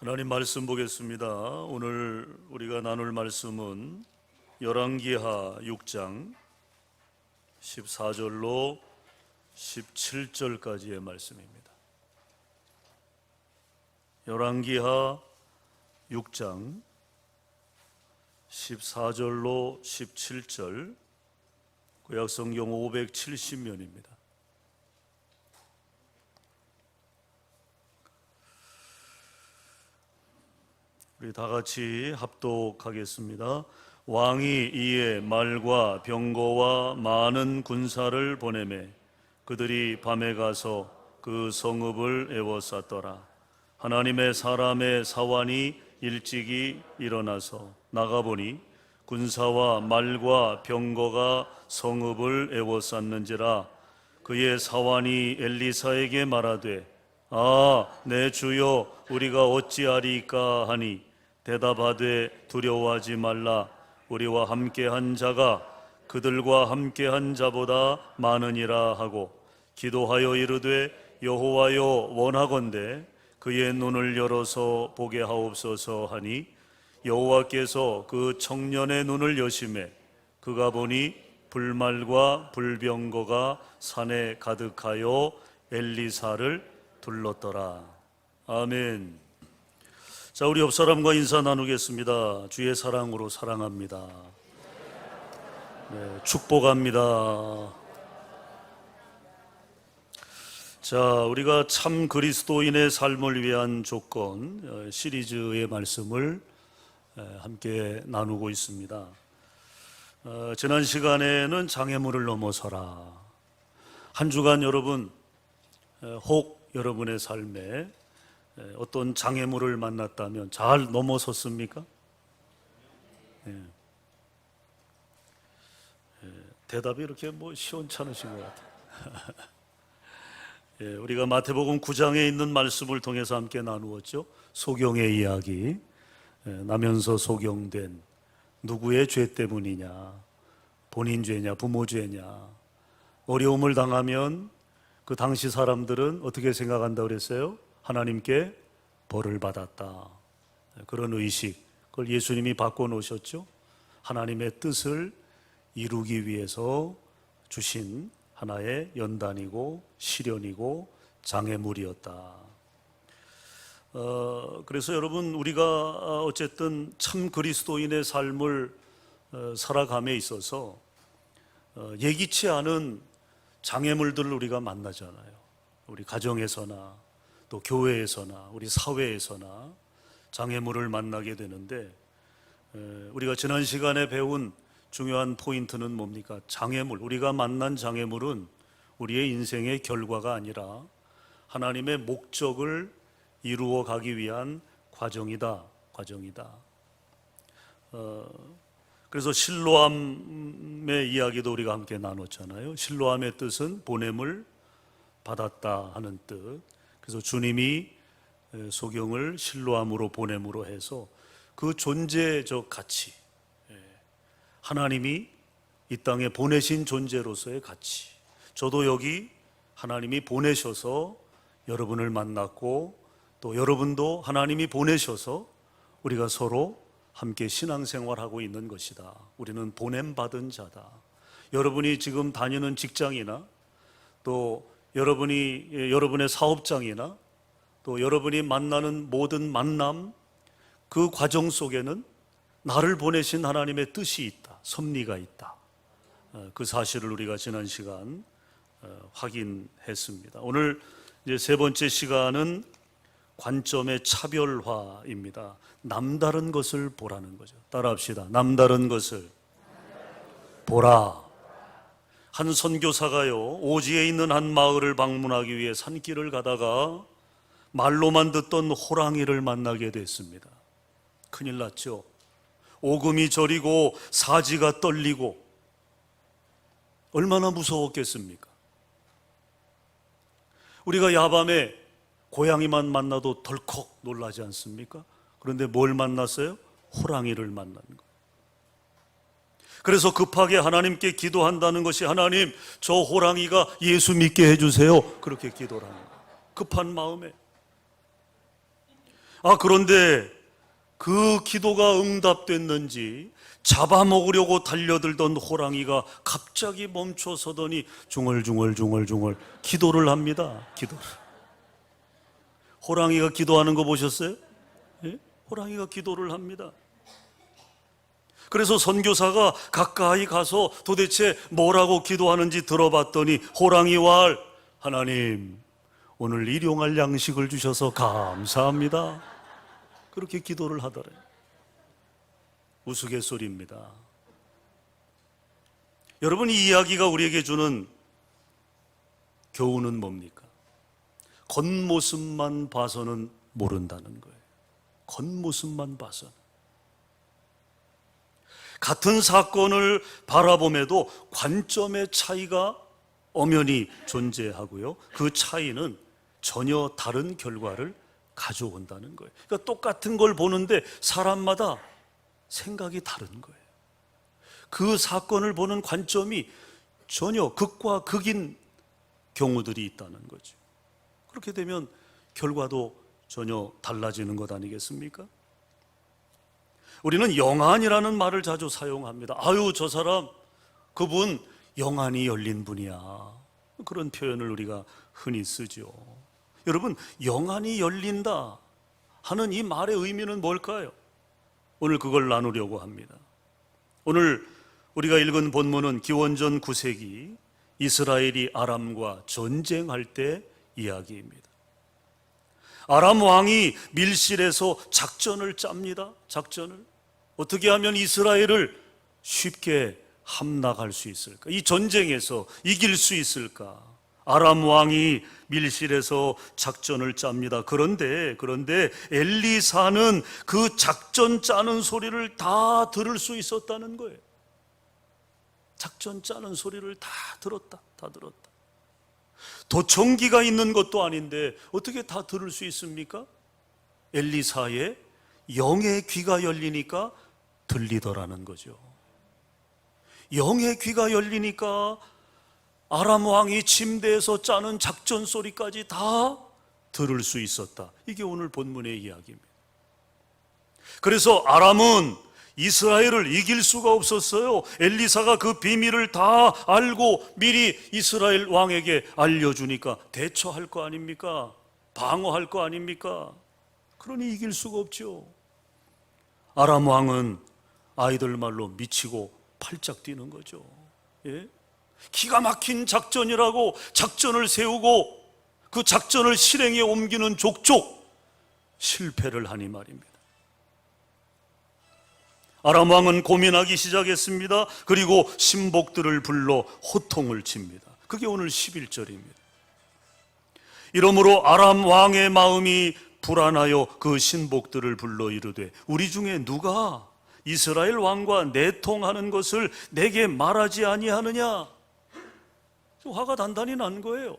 하나님 말씀 보겠습니다. 오늘 우리가 나눌 말씀은 열왕기하 6장 14절로 17절까지의 말씀입니다. 열왕기하 6장 14절로 17절, 구약성경 570면입니다. 우리 다 같이 합독하겠습니다. 왕이 이에 말과 병거와 많은 군사를 보내매 그들이 밤에 가서 그 성읍을 에워쌌더라. 하나님의 사람의 사환이 일찍이 일어나서 나가보니 군사와 말과 병거가 성읍을 에워쌌는지라. 그의 사환이 엘리사에게 말하되, 내 주여, 우리가 어찌하리까 하니 대답하되, 두려워하지 말라. 우리와 함께한 자가 그들과 함께한 자보다 많으니라 하고 기도하여 이르되, 여호와여, 원하건대 그의 눈을 열어서 보게 하옵소서 하니 여호와께서 그 청년의 눈을 여시매 그가 보니 불말과 불병거가 산에 가득하여 엘리사를 둘렀더라. 아멘. 자, 우리 옆 사람과 인사 나누겠습니다. 주의 사랑으로 사랑합니다. 네, 축복합니다. 자, 우리가 참 그리스도인의 삶을 위한 조건 시리즈의 말씀을 함께 나누고 있습니다. 지난 시간에는 장애물을 넘어서라. 한 주간 여러분, 혹 여러분의 삶에 어떤 장애물을 만났다면 잘 넘어섰습니까? 대답이 이렇게 시원찮으신 것 같아요. 우리가 마태복음 9장에 있는 말씀을 통해서 함께 나누었죠. 소경의 이야기. 나면서 소경된 누구의 죄 때문이냐, 본인 죄냐, 부모 죄냐. 어려움을 당하면 그 당시 사람들은 어떻게 생각한다고 그랬어요? 하나님께 벌을 받았다. 그런 의식, 그걸 예수님이 바꿔놓으셨죠. 하나님의 뜻을 이루기 위해서 주신 하나의 연단이고 시련이고 장애물이었다. 그래서 여러분, 우리가 어쨌든 참 그리스도인의 삶을 살아감에 있어서 예기치 않은 장애물들을 우리가 만나잖아요. 우리 가정에서나 또 교회에서나 우리 사회에서나 장애물을 만나게 되는데, 우리가 지난 시간에 배운 중요한 포인트는 뭡니까? 장애물, 우리가 만난 장애물은 우리의 인생의 결과가 아니라 하나님의 목적을 이루어 가기 위한 과정이다. 그래서 실로암의 이야기도 우리가 함께 나눴잖아요. 실로암의 뜻은 보냄을 받았다 하는 뜻. 그래서 주님이 소경을 실로암으로 보냄으로 해서 그 존재적 가치, 하나님이 이 땅에 보내신 존재로서의 가치, 저도 여기 하나님이 보내셔서 여러분을 만났고 또 여러분도 하나님이 보내셔서 우리가 서로 함께 신앙생활하고 있는 것이다. 우리는 보냄받은 자다. 여러분이 지금 다니는 직장이나 또 여러분의 사업장이나 또 여러분이 만나는 모든 만남, 그 과정 속에는 나를 보내신 하나님의 뜻이 있다, 섭리가 있다. 그 사실을 우리가 지난 시간 확인했습니다. 오늘 이제 세 번째 시간은 관점의 차별화입니다. 남다른 것을 보라는 거죠. 따라합시다. 남다른 것을 보라. 한 선교사가요, 오지에 있는 한 마을을 방문하기 위해 산길을 가다가 말로만 듣던 호랑이를 만나게 됐습니다. 큰일 났죠. 오금이 저리고 사지가 떨리고 얼마나 무서웠겠습니까? 우리가 야밤에 고양이만 만나도 덜컥 놀라지 않습니까? 그런데 뭘 만났어요? 호랑이를 만난 거예요. 그래서 급하게 하나님께 기도한다는 것이, 하나님, 저 호랑이가 예수 믿게 해주세요. 그렇게 기도를 하는 거예요. 급한 마음에. 그런데 그 기도가 응답됐는지 잡아먹으려고 달려들던 호랑이가 갑자기 멈춰서더니 중얼중얼 기도를 합니다. 기도를. 호랑이가 기도하는 거 보셨어요? 예? 호랑이가 기도를 합니다. 그래서 선교사가 가까이 가서 도대체 뭐라고 기도하는지 들어봤더니 호랑이 왈, 하나님 오늘 일용할 양식을 주셔서 감사합니다. 그렇게 기도를 하더래요. 우스갯소리입니다. 여러분, 이 이야기가 우리에게 주는 교훈은 뭡니까? 겉모습만 봐서는 모른다는 거예요. 겉모습만 봐서는. 같은 사건을 바라봄에도 관점의 차이가 엄연히 존재하고요. 그 차이는 전혀 다른 결과를 가져온다는 거예요. 그러니까 똑같은 걸 보는데 사람마다 생각이 다른 거예요. 그 사건을 보는 관점이 전혀 극과 극인 경우들이 있다는 거죠. 그렇게 되면 결과도 전혀 달라지는 것 아니겠습니까? 우리는 영안이라는 말을 자주 사용합니다. 아유, 저 사람, 그분 영안이 열린 분이야. 그런 표현을 우리가 흔히 쓰죠. 여러분, 영안이 열린다 하는 이 말의 의미는 뭘까요? 오늘 그걸 나누려고 합니다. 오늘 우리가 읽은 본문은 기원전 9세기 이스라엘이 아람과 전쟁할 때 이야기입니다. 아람 왕이 밀실에서 작전을 짭니다. 작전을. 어떻게 하면 이스라엘을 쉽게 함락할 수 있을까? 이 전쟁에서 이길 수 있을까? 아람 왕이 밀실에서 작전을 짭니다. 그런데 엘리사는 그 작전 짜는 소리를 다 들을 수 있었다는 거예요. 작전 짜는 소리를 다 들었다. 도청기가 있는 것도 아닌데 어떻게 다 들을 수 있습니까? 엘리사의 영의 귀가 열리니까 들리더라는 거죠. 영의 귀가 열리니까 아람 왕이 침대에서 짜는 작전 소리까지 다 들을 수 있었다. 이게 오늘 본문의 이야기입니다. 그래서 아람은 이스라엘을 이길 수가 없었어요. 엘리사가 그 비밀을 다 알고 미리 이스라엘 왕에게 알려주니까 대처할 거 아닙니까? 방어할 거 아닙니까? 그러니 이길 수가 없죠. 아람 왕은 아이들 말로 미치고 팔짝 뛰는 거죠. 예? 기가 막힌 작전이라고 작전을 세우고 그 작전을 실행에 옮기는 족족 실패를 하니 말입니다. 아람 왕은 고민하기 시작했습니다. 그리고 신복들을 불러 호통을 칩니다. 그게 오늘 11절입니다. 이러므로 아람 왕의 마음이 불안하여 그 신복들을 불러 이르되 우리 중에 누가 이스라엘 왕과 내통하는 것을 내게 말하지 아니하느냐? 화가 단단히 난 거예요.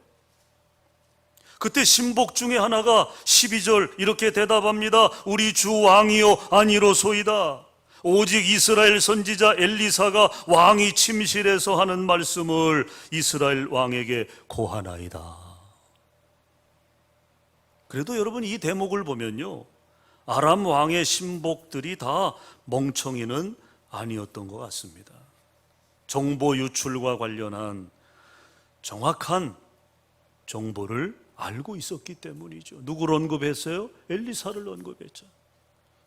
그때 신복 중에 하나가 12절 이렇게 대답합니다. 우리 주 왕이요 아니로소이다. 오직 이스라엘 선지자 엘리사가 왕이 침실에서 하는 말씀을 이스라엘 왕에게 고하나이다. 그래도 여러분, 이 대목을 보면요, 아람 왕의 신복들이 다 멍청이는 아니었던 것 같습니다. 정보 유출과 관련한 정확한 정보를 알고 있었기 때문이죠. 누구를 언급했어요? 엘리사를 언급했죠.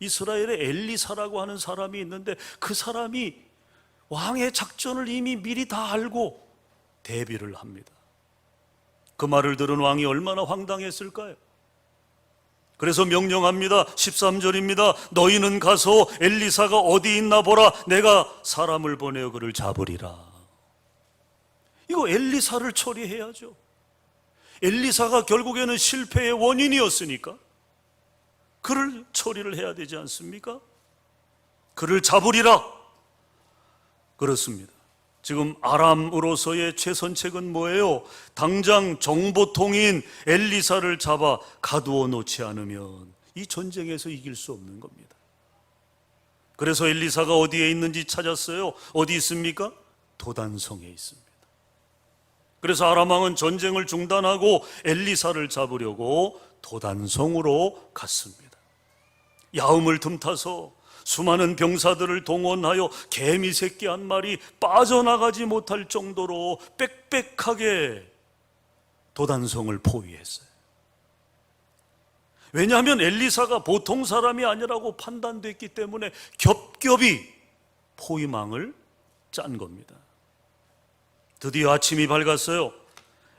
이스라엘에 엘리사라고 하는 사람이 있는데 그 사람이 왕의 작전을 이미 미리 다 알고 대비를 합니다. 그 말을 들은 왕이 얼마나 황당했을까요? 그래서 명령합니다. 13절입니다. 너희는 가서 엘리사가 어디 있나 보라. 내가 사람을 보내어 그를 잡으리라. 이거 엘리사를 처리해야죠. 엘리사가 결국에는 실패의 원인이었으니까 그를 처리를 해야 되지 않습니까? 그를 잡으리라. 그렇습니다. 지금 아람으로서의 최선책은 뭐예요? 당장 정보통인 엘리사를 잡아 가두어 놓지 않으면 이 전쟁에서 이길 수 없는 겁니다. 그래서 엘리사가 어디에 있는지 찾았어요. 어디 있습니까? 도단성에 있습니다. 그래서 아람 왕은 전쟁을 중단하고 엘리사를 잡으려고 도단성으로 갔습니다. 야음을 틈타서 수많은 병사들을 동원하여 개미 새끼 한 마리 빠져나가지 못할 정도로 빽빽하게 도단성을 포위했어요. 왜냐하면 엘리사가 보통 사람이 아니라고 판단됐기 때문에 겹겹이 포위망을 짠 겁니다. 드디어 아침이 밝았어요.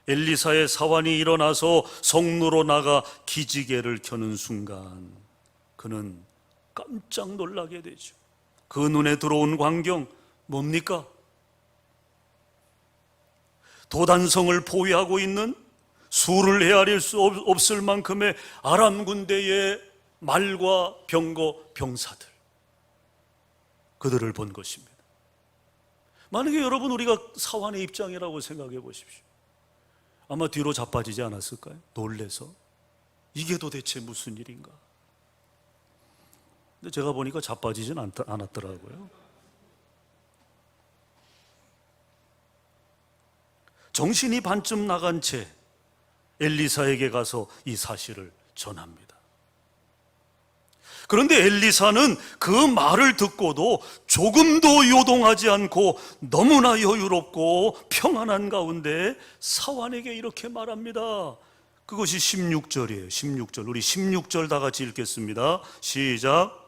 엘리사의 사환이 일어나서 성로로 나가 기지개를 켜는 순간 그는 깜짝 놀라게 되죠. 그 눈에 들어온 광경 뭡니까? 도단성을 포위하고 있는 수를 헤아릴 수 없을 만큼의 아람 군대의 말과 병거, 병사들, 그들을 본 것입니다. 만약에 여러분 우리가 사환의 입장이라고 생각해 보십시오. 아마 뒤로 자빠지지 않았을까요? 놀래서 이게 도대체 무슨 일인가? 근데 제가 보니까 자빠지진 않았더라고요. 정신이 반쯤 나간 채 엘리사에게 가서 이 사실을 전합니다. 그런데 엘리사는 그 말을 듣고도 조금도 요동하지 않고 너무나 여유롭고 평안한 가운데 사환에게 이렇게 말합니다. 그것이 16절이에요. 16절. 우리 16절 다 같이 읽겠습니다. 시작.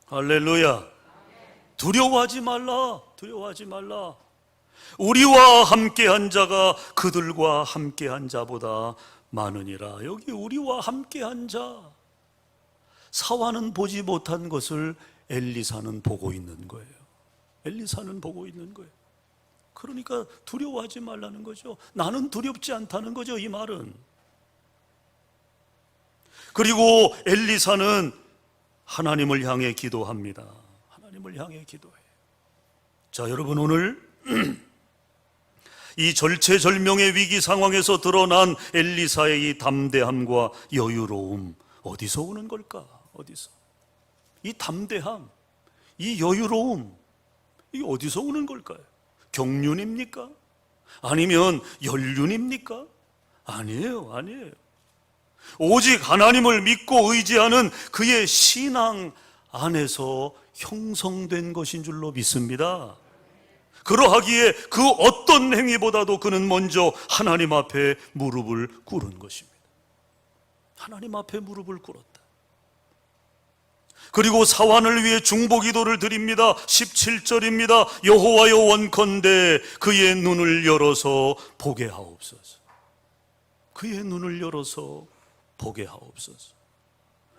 할렐루야. 두려워하지 말라. 두려워하지 말라. 우리와 함께한 자가 그들과 함께한 자보다 많으니라. 여기 우리와 함께한 자, 사환은 보지 못한 것을 엘리사는 보고 있는 거예요. 엘리사는 보고 있는 거예요. 그러니까 두려워하지 말라는 거죠. 나는 두렵지 않다는 거죠, 이 말은. 그리고 엘리사는 하나님을 향해 기도합니다. 하나님을 향해 기도해요. 자, 여러분, 오늘 이 절체절명의 위기 상황에서 드러난 엘리사의 이 담대함과 여유로움, 어디서 오는 걸까? 어디서? 이 담대함, 이 여유로움, 이게 어디서 오는 걸까요? 경륜입니까? 아니면 연륜입니까? 아니에요, 아니에요. 오직 하나님을 믿고 의지하는 그의 신앙 안에서 형성된 것인 줄로 믿습니다. 그러하기에 그 어떤 행위보다도 그는 먼저 하나님 앞에 무릎을 꿇은 것입니다. 하나님 앞에 무릎을 꿇었다. 그리고 사환을 위해 중보기도를 드립니다. 17절입니다. 여호와여, 원컨대 그의 눈을 열어서 보게 하옵소서. 그의 눈을 열어서 보게 하옵소서.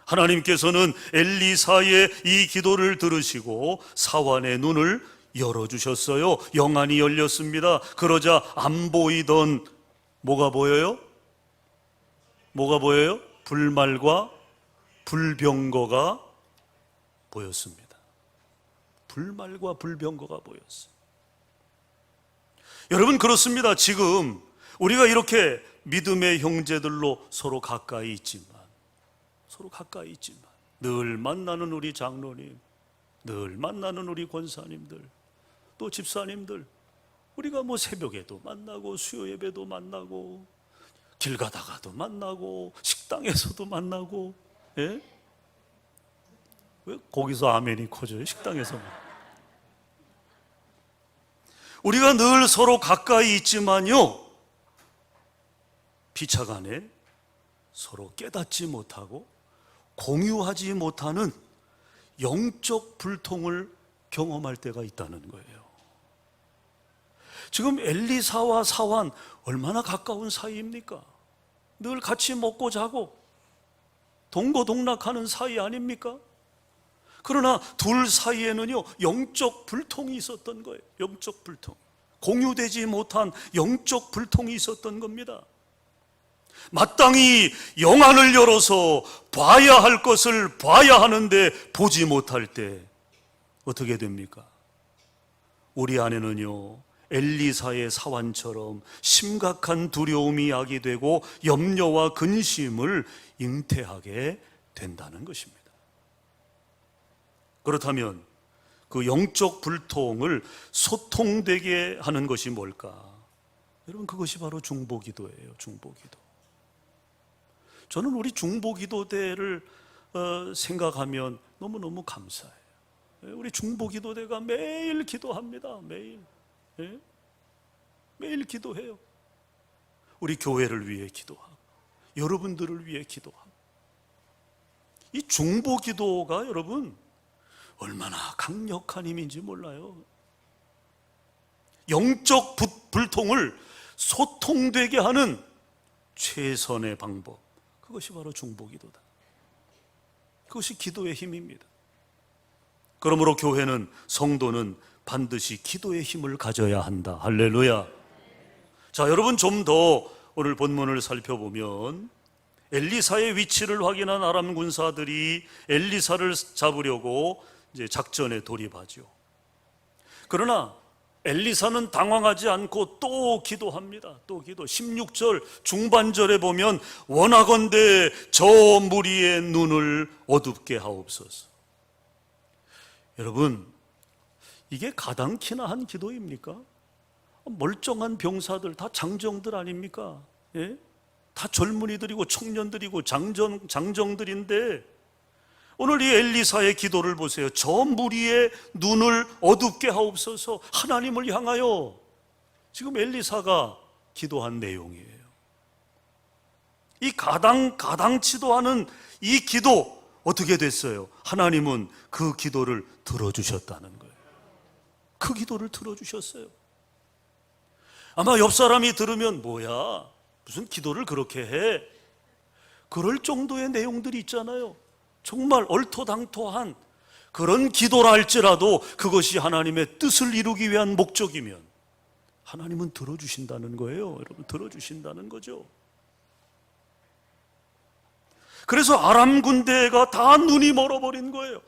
하나님께서는 엘리사의 이 기도를 들으시고 사환의 눈을 열어주셨어요. 영안이 열렸습니다. 그러자 안 보이던 뭐가 보여요? 뭐가 보여요? 불말과 불병거가 보였습니다. 불말과 불병거가 보였어요. 여러분, 그렇습니다. 지금 우리가 이렇게 믿음의 형제들로 서로 가까이 있지만 늘 만나는 우리 장로님, 늘 만나는 우리 권사님들, 또 집사님들, 우리가 뭐 새벽에도 만나고 수요 예배도 만나고 길 가다가도 만나고 식당에서도 만나고, 예? 왜 거기서 아멘이 커져요? 식당에서. 우리가 늘 서로 가까이 있지만요, 피차간에 서로 깨닫지 못하고 공유하지 못하는 영적 불통을 경험할 때가 있다는 거예요. 지금 엘리사와 사환 얼마나 가까운 사이입니까? 늘 같이 먹고 자고 동거동락하는 사이 아닙니까? 그러나 둘 사이에는요, 영적 불통이 있었던 거예요. 영적 불통, 공유되지 못한 영적 불통이 있었던 겁니다. 마땅히 영안을 열어서 봐야 할 것을 봐야 하는데 보지 못할 때 어떻게 됩니까? 우리 안에는요, 엘리사의 사환처럼 심각한 두려움이 야기되고 염려와 근심을 잉태하게 된다는 것입니다. 그렇다면 그 영적 불통을 소통되게 하는 것이 뭘까? 여러분, 그것이 바로 중보기도예요. 중보기도. 저는 우리 중보기도대를 생각하면 너무너무 감사해요. 우리 중보기도대가 매일 기도합니다. 매일. 예? 매일 기도해요. 우리 교회를 위해 기도하고 여러분들을 위해 기도하고. 이 중보기도가 여러분 얼마나 강력한 힘인지 몰라요. 영적 불통을 소통되게 하는 최선의 방법, 그것이 바로 중보기도다. 그것이 기도의 힘입니다. 그러므로 교회는, 성도는 반드시 기도의 힘을 가져야 한다. 할렐루야. 자, 여러분, 좀 더 오늘 본문을 살펴보면 엘리사의 위치를 확인한 아람 군사들이 엘리사를 잡으려고 이제 작전에 돌입하죠. 그러나 엘리사는 당황하지 않고 또 기도합니다. 또 기도. 16절 중반절에 보면 원하건대 저 무리의 눈을 어둡게 하옵소서. 여러분, 이게 가당키나 한 기도입니까? 멀쩡한 병사들, 다 장정들 아닙니까? 예? 다 젊은이들이고 청년들이고 장정들인데 오늘 이 엘리사의 기도를 보세요. 저 무리의 눈을 어둡게 하옵소서. 하나님을 향하여 지금 엘리사가 기도한 내용이에요. 이 가당치도 않은 이 기도 어떻게 됐어요? 하나님은 그 기도를 들어주셨다는 거예요. 그 기도를 들어주셨어요. 아마 옆 사람이 들으면 뭐야, 무슨 기도를 그렇게 해? 그럴 정도의 내용들이 있잖아요. 정말 얼토당토한 그런 기도라 할지라도 그것이 하나님의 뜻을 이루기 위한 목적이면 하나님은 들어주신다는 거예요. 여러분, 들어주신다는 거죠. 그래서 아람 군대가 다 눈이 멀어버린 거예요.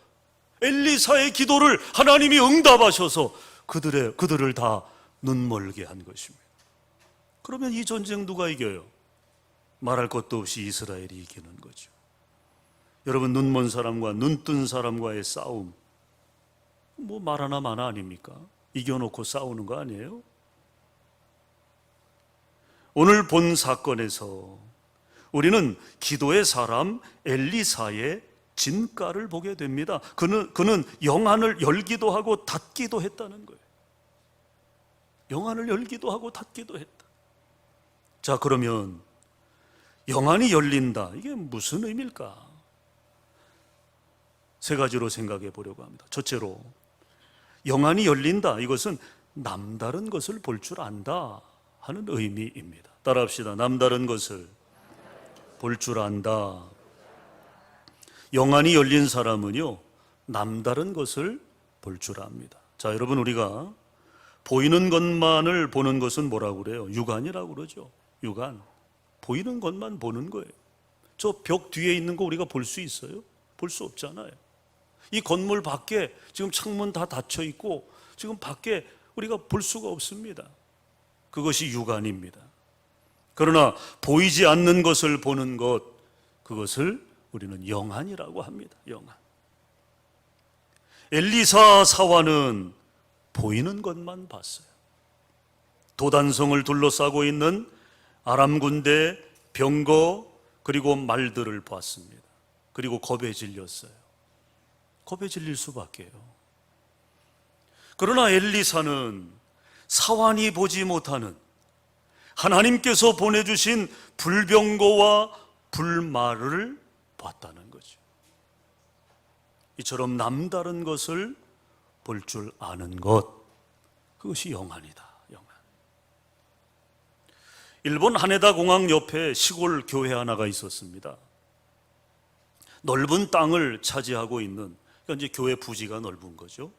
엘리사의 기도를 하나님이 응답하셔서 그들을 다 눈멀게 한 것입니다. 그러면 이 전쟁 누가 이겨요? 말할 것도 없이 이스라엘이 이기는 거죠. 여러분, 눈먼 사람과 눈뜬 사람과의 싸움, 뭐 말 하나 마나 아닙니까? 이겨놓고 싸우는 거 아니에요? 오늘 본 사건에서 우리는 기도의 사람 엘리사의 진가를 보게 됩니다. 그는 영안을 열기도 하고 닫기도 했다는 거예요. 영안을 열기도 하고 닫기도 했다. 자, 그러면 영안이 열린다, 이게 무슨 의미일까? 세 가지로 생각해 보려고 합니다. 첫째로, 영안이 열린다, 이것은 남다른 것을 볼 줄 안다 하는 의미입니다. 따라합시다. 남다른 것을 볼 줄 안다. 영안이 열린 사람은요, 남다른 것을 볼 줄 압니다. 자, 여러분, 우리가 보이는 것만을 보는 것은 뭐라고 그래요? 육안이라고 그러죠. 육안. 보이는 것만 보는 거예요. 저 벽 뒤에 있는 거 우리가 볼 수 있어요? 볼 수 없잖아요. 이 건물 밖에 지금 창문 다 닫혀 있고 지금 밖에 우리가 볼 수가 없습니다. 그것이 육안입니다. 그러나 보이지 않는 것을 보는 것, 그것을 우리는 영안이라고 합니다. 영안. 엘리사 사환은 보이는 것만 봤어요. 도단성을 둘러싸고 있는 아람 군대, 병거, 그리고 말들을 봤습니다. 그리고 겁에 질렸어요. 겁에 질릴 수밖에요. 그러나 엘리사는 사환이 보지 못하는 하나님께서 보내주신 불병거와 불말을 봤다는 거죠. 이처럼 남다른 것을 볼 줄 아는 것, 그것이 영안이다. 영안. 일본 하네다 공항 옆에 시골 교회 하나가 있었습니다. 넓은 땅을 차지하고 있는, 그러니까 이제 교회 부지가 넓은 거죠.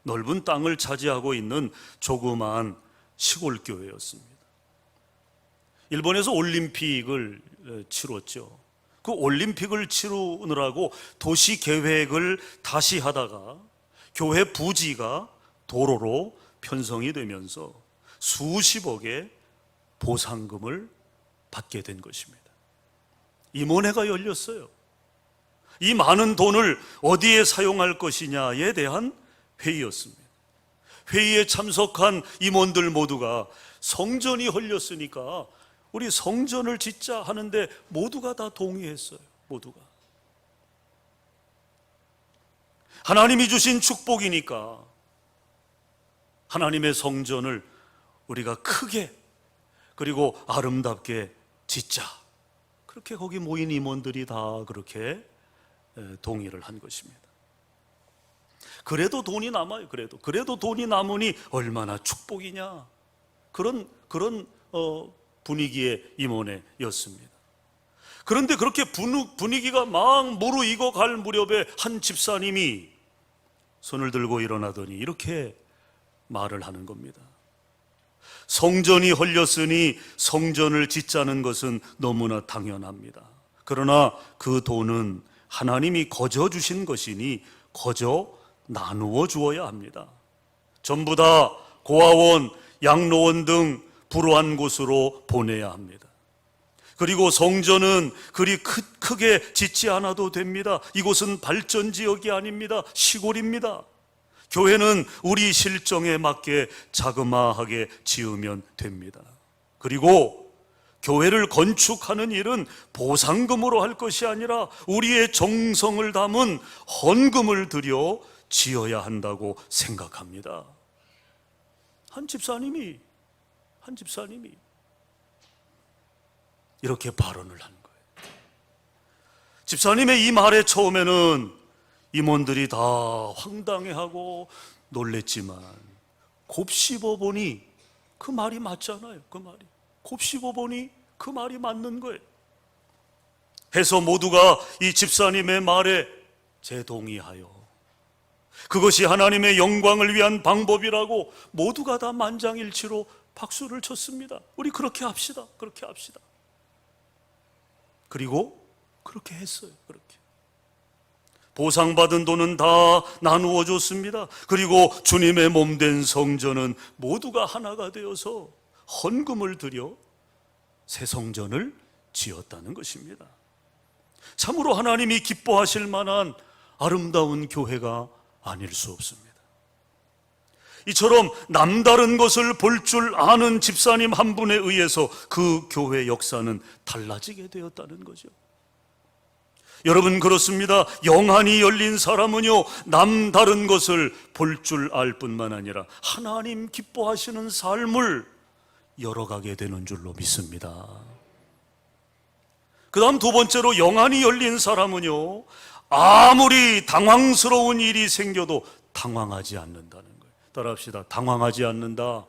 넓은 땅을 차지하고 있는 조그마한 시골 교회였습니다. 일본에서 올림픽을 치렀죠. 그 올림픽을 치르느라고 도시 계획을 다시 하다가 교회 부지가 도로로 편성이 되면서 수십억의 보상금을 받게 된 것입니다. 임원회가 열렸어요. 이 많은 돈을 어디에 사용할 것이냐에 대한 회의였습니다. 회의에 참석한 임원들 모두가 성전이 헐렸으니까 우리 성전을 짓자 하는데 모두가 다 동의했어요. 모두가. 하나님이 주신 축복이니까 하나님의 성전을 우리가 크게 그리고 아름답게 짓자. 그렇게 거기 모인 임원들이 다 그렇게 동의를 한 것입니다. 그래도 돈이 남아요. 그래도 돈이 남으니 얼마나 축복이냐. 그런 분위기의 임원회였습니다. 그런데 그렇게 분위기가 막 무르익어 갈 무렵에 한 집사님이 손을 들고 일어나더니 이렇게 말을 하는 겁니다. 성전이 헐렸으니 성전을 짓자는 것은 너무나 당연합니다. 그러나 그 돈은 하나님이 거저 주신 것이니 거저 나누어 주어야 합니다. 전부 다 고아원, 양로원 등 불우한 곳으로 보내야 합니다. 그리고 성전은 그리 크게 짓지 않아도 됩니다. 이곳은 발전지역이 아닙니다. 시골입니다. 교회는 우리 실정에 맞게 자그마하게 지으면 됩니다. 그리고 교회를 건축하는 일은 보상금으로 할 것이 아니라 우리의 정성을 담은 헌금을 들여 지어야 한다고 생각합니다. 한 집사님이 이렇게 발언을 한 거예요. 집사님의 이 말에 처음에는 임원들이 다 황당해하고 놀랬지만 곱씹어 보니 그 말이 맞잖아요. 그 말이 곱씹어 보니 그 말이 맞는 거예요. 해서 모두가 이 집사님의 말에 재동의하여 그것이 하나님의 영광을 위한 방법이라고 모두가 다 만장일치로 박수를 쳤습니다. 우리 그렇게 합시다. 그렇게 합시다. 그리고 그렇게 했어요. 그렇게 보상받은 돈은 다 나누어 줬습니다. 그리고 주님의 몸된 성전은 모두가 하나가 되어서 헌금을 들여 새 성전을 지었다는 것입니다. 참으로 하나님이 기뻐하실 만한 아름다운 교회가 아닐 수 없습니다. 이처럼 남다른 것을 볼 줄 아는 집사님 한 분에 의해서 그 교회 역사는 달라지게 되었다는 거죠. 여러분, 그렇습니다. 영안이 열린 사람은요, 남다른 것을 볼 줄 알 뿐만 아니라 하나님 기뻐하시는 삶을 열어가게 되는 줄로 믿습니다. 그 다음 두 번째로, 영안이 열린 사람은요, 아무리 당황스러운 일이 생겨도 당황하지 않는다는 거예요. 따라합시다. 당황하지 않는다.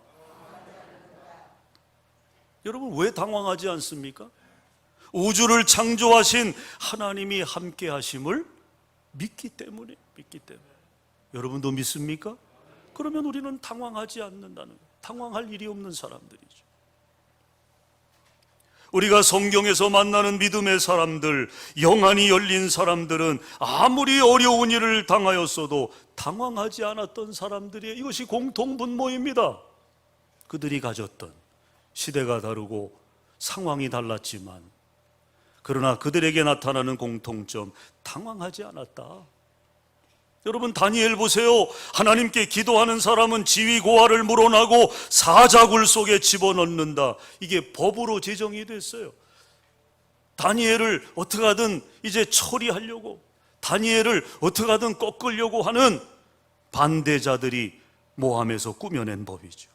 여러분, 왜 당황하지 않습니까? 우주를 창조하신 하나님이 함께 하심을 믿기 때문에. 여러분도 믿습니까? 그러면 우리는 당황하지 않는다는 거예요. 당황할 일이 없는 사람들이죠. 우리가 성경에서 만나는 믿음의 사람들, 영안이 열린 사람들은 아무리 어려운 일을 당하였어도 당황하지 않았던 사람들이에요. 이것이 공통분모입니다. 그들이 가졌던 시대가 다르고 상황이 달랐지만 그러나 그들에게 나타나는 공통점, 당황하지 않았다. 여러분, 다니엘 보세요. 하나님께 기도하는 사람은 지위 고하를 물어나고 사자굴 속에 집어넣는다. 이게 법으로 제정이 됐어요. 다니엘을 어떻게 하든 이제 처리하려고, 다니엘을 어떻게 하든 꺾으려고 하는 반대자들이 모함에서 꾸며낸 법이죠.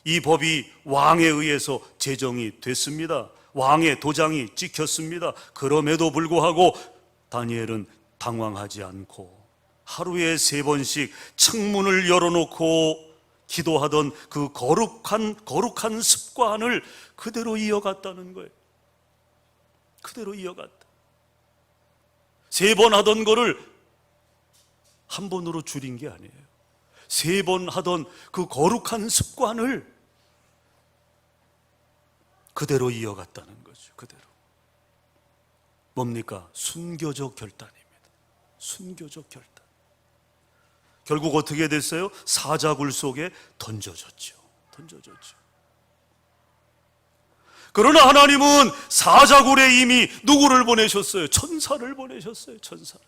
이 법이 왕에 의해서 제정이 됐습니다. 왕의 도장이 찍혔습니다. 그럼에도 불구하고 다니엘은 당황하지 않고 하루에 3번씩 창문을 열어놓고 기도하던 그 거룩한 습관을 그대로 이어갔다는 거예요. 그대로 이어갔다. 3번 하던 거를 한 번으로 줄인 게 아니에요. 3번 하던 그 거룩한 습관을 그대로 이어갔다는 거죠. 그대로. 뭡니까? 순교적 결단입니다. 순교적 결단. 결국 어떻게 됐어요? 사자굴 속에 던져졌죠. 그러나 하나님은 사자굴에 이미 누구를 보내셨어요? 천사를 보내셨어요. 천사.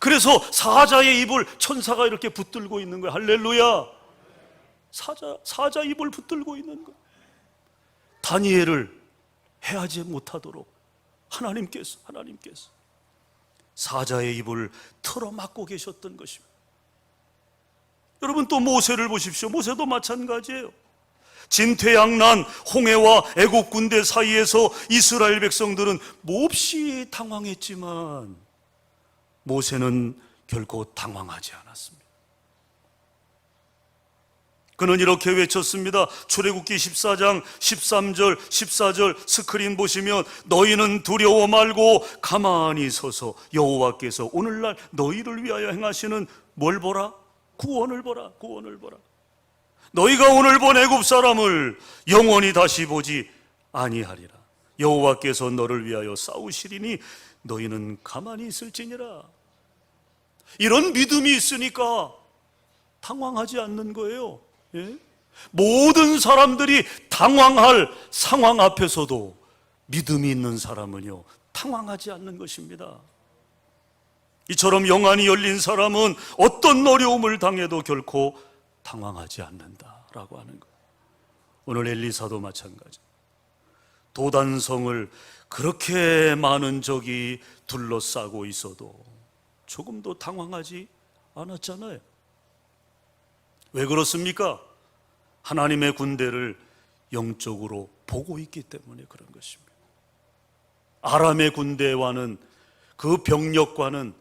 그래서 사자의 입을 천사가 이렇게 붙들고 있는 거예요. 할렐루야. 사자 입을 붙들고 있는 거예요. 다니엘을 해하지 못하도록 하나님께서 사자의 입을 틀어막고 계셨던 것입니다. 여러분, 또 모세를 보십시오. 모세도 마찬가지예요. 진퇴양난 홍해와 애국 군대 사이에서 이스라엘 백성들은 몹시 당황했지만 모세는 결코 당황하지 않았습니다. 그는 이렇게 외쳤습니다. 출애굽기 14장 13절 14절 스크린 보시면, 너희는 두려워 말고 가만히 서서 여호와께서 오늘날 너희를 위하여 행하시는 뭘 보라? 구원을 보라. 구원을 보라. 너희가 오늘 본 애굽 사람을 영원히 다시 보지 아니하리라. 여호와께서 너를 위하여 싸우시리니 너희는 가만히 있을지니라. 이런 믿음이 있으니까 당황하지 않는 거예요. 예? 모든 사람들이 당황할 상황 앞에서도 믿음이 있는 사람은요, 당황하지 않는 것입니다. 이처럼 영안이 열린 사람은 어떤 어려움을 당해도 결코 당황하지 않는다라고 하는 거예요. 오늘 엘리사도 마찬가지. 도단성을 그렇게 많은 적이 둘러싸고 있어도 조금도 당황하지 않았잖아요. 왜 그렇습니까? 하나님의 군대를 영적으로 보고 있기 때문에 그런 것입니다. 아람의 군대와는, 그 병력과는,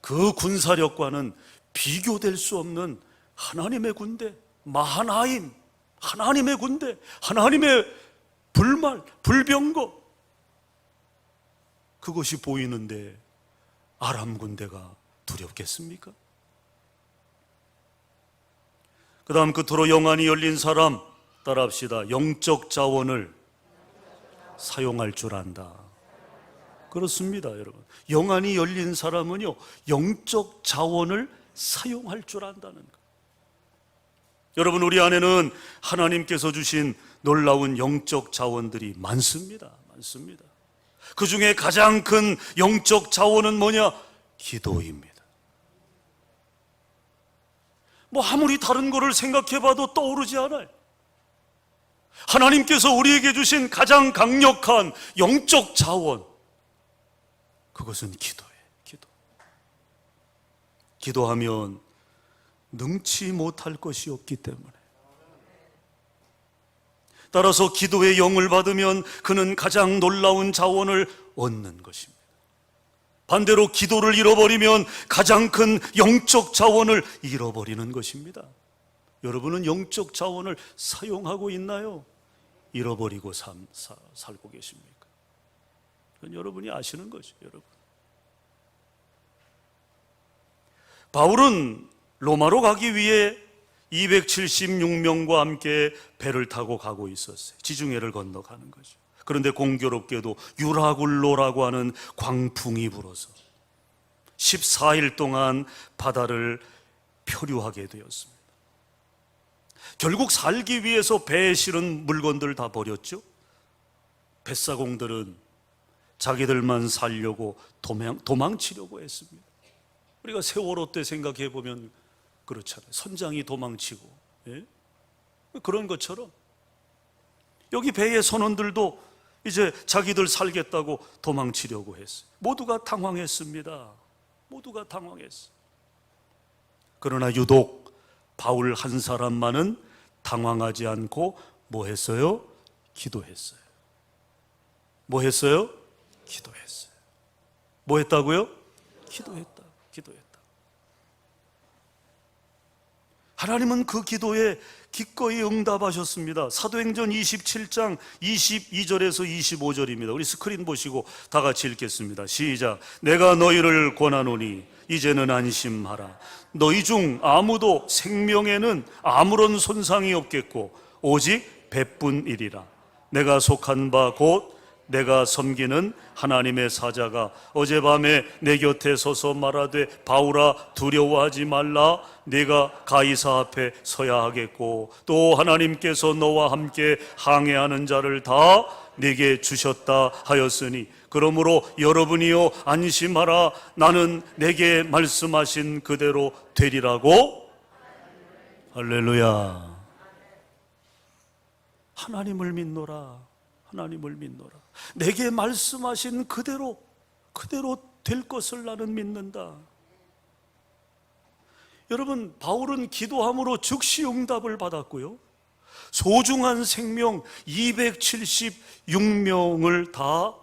그 군사력과는 비교될 수 없는 하나님의 군대, 마하나임, 하나님의 군대, 하나님의 불병거, 그것이 보이는데 아람 군대가 두렵겠습니까? 그 다음, 끝으로 영안이 열린 사람, 따라합시다. 영적 자원을 사용할 줄 안다. 그렇습니다, 여러분. 영안이 열린 사람은요, 영적 자원을 사용할 줄 안다는 것. 여러분, 우리 안에는 하나님께서 주신 놀라운 영적 자원들이 많습니다. 그 중에 가장 큰 영적 자원은 뭐냐? 기도입니다. 아무리 다른 거를 생각해봐도 떠오르지 않아요. 하나님께서 우리에게 주신 가장 강력한 영적 자원, 그것은 기도예요. 기도하면 능치 못할 것이 없기 때문에, 따라서 기도의 영을 받으면 그는 가장 놀라운 자원을 얻는 것입니다. 반대로 기도를 잃어버리면 가장 큰 영적 자원을 잃어버리는 것입니다. 여러분은 영적 자원을 사용하고 있나요? 잃어버리고 살고 계십니까? 그건 여러분이 아시는 거죠. 여러분, 바울은 로마로 가기 위해 276명과 함께 배를 타고 가고 있었어요. 지중해를 건너가는 거죠. 그런데 공교롭게도 유라굴로라고 하는 광풍이 불어서 14일 동안 바다를 표류하게 되었습니다. 결국 살기 위해서 배에 실은 물건들 다 버렸죠. 뱃사공들은 자기들만 살려고 도망치려고 했습니다. 우리가 세월호 때 생각해 보면 그렇잖아요. 선장이 도망치고, 예? 그런 것처럼 여기 배의 선원들도 이제 자기들 살겠다고 도망치려고 했어요. 모두가 당황했습니다. 그러나 유독 바울 한 사람만은 당황하지 않고 뭐 했어요? 기도했어요. 뭐 했어요? 기도했어요. 뭐 했다고요? 기도했다. 하나님은 그 기도에 기꺼이 응답하셨습니다. 사도행전 27장 22절에서 25절입니다. 우리 스크린 보시고 다 같이 읽겠습니다. 시작. 내가 너희를 권하노니 이제는 안심하라. 너희 중 아무도 생명에는 아무런 손상이 없겠고 오직 배뿐이리라. 내가 속한 바 곧 내가 섬기는 하나님의 사자가 어젯밤에 내 곁에 서서 말하되 바울아 두려워하지 말라. 네가 가이사 앞에 서야 하겠고 또 하나님께서 너와 함께 항해하는 자를 다 네게 주셨다 하였으니 그러므로 여러분이요 안심하라. 나는 내게 말씀하신 그대로 되리라고. 할렐루야. 하나님을 믿노라. 하나님을 믿노라. 내게 말씀하신 그대로 될 것을 나는 믿는다. 여러분, 바울은 기도함으로 즉시 응답을 받았고요, 소중한 생명 276명을 다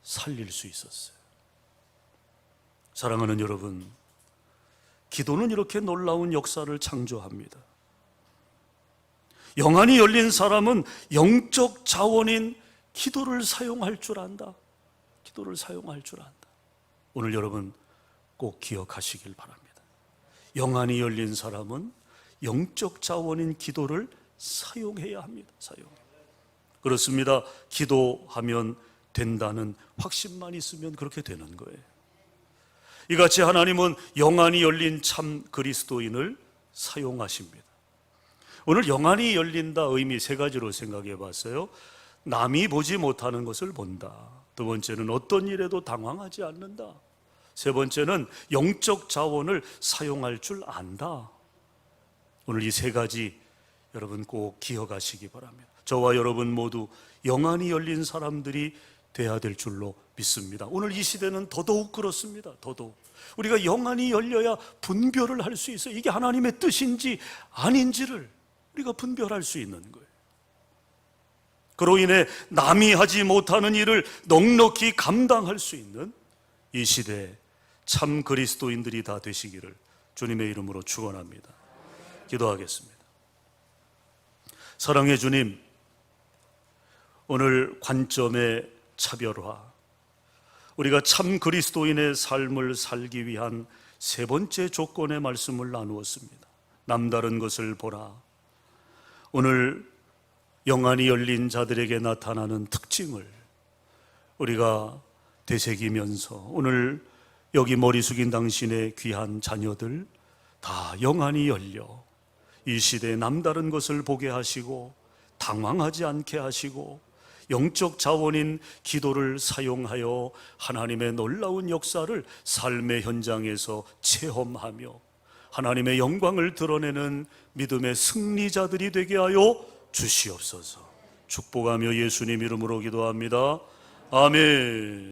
살릴 수 있었어요. 사랑하는 여러분, 기도는 이렇게 놀라운 역사를 창조합니다. 영안이 열린 사람은 영적 자원인 기도를 사용할 줄 안다. 기도를 사용할 줄 안다. 오늘 여러분 꼭 기억하시길 바랍니다. 영안이 열린 사람은 영적 자원인 기도를 사용해야 합니다. 그렇습니다. 기도하면 된다는 확신만 있으면 그렇게 되는 거예요. 이같이 하나님은 영안이 열린 참 그리스도인을 사용하십니다. 오늘 영안이 열린다 의미 세 가지로 생각해 봤어요. 남이 보지 못하는 것을 본다. 두 번째는 어떤 일에도 당황하지 않는다. 세 번째는 영적 자원을 사용할 줄 안다. 오늘 이 세 가지 여러분 꼭 기억하시기 바랍니다. 저와 여러분 모두 영안이 열린 사람들이 돼야 될 줄로 믿습니다. 오늘 이 시대는 더더욱 그렇습니다. 더더욱 우리가 영안이 열려야 분별을 할 수 있어요. 이게 하나님의 뜻인지 아닌지를 우리가 분별할 수 있는 거예요. 그로 인해 남이 하지 못하는 일을 넉넉히 감당할 수 있는 이 시대에 참 그리스도인들이 다 되시기를 주님의 이름으로 축원합니다. 기도하겠습니다. 사랑의 주님, 오늘 관점의 차별화, 우리가 참 그리스도인의 삶을 살기 위한 세 번째 조건의 말씀을 나누었습니다. 남다른 것을 보라. 오늘 영안이 열린 자들에게 나타나는 특징을 우리가 되새기면서 오늘 여기 머리 숙인 당신의 귀한 자녀들 다 영안이 열려 이 시대에 남다른 것을 보게 하시고 당황하지 않게 하시고 영적 자원인 기도를 사용하여 하나님의 놀라운 역사를 삶의 현장에서 체험하며 하나님의 영광을 드러내는 믿음의 승리자들이 되게 하여 주시옵소서. 축복하며 예수님 이름으로 기도합니다. 아멘.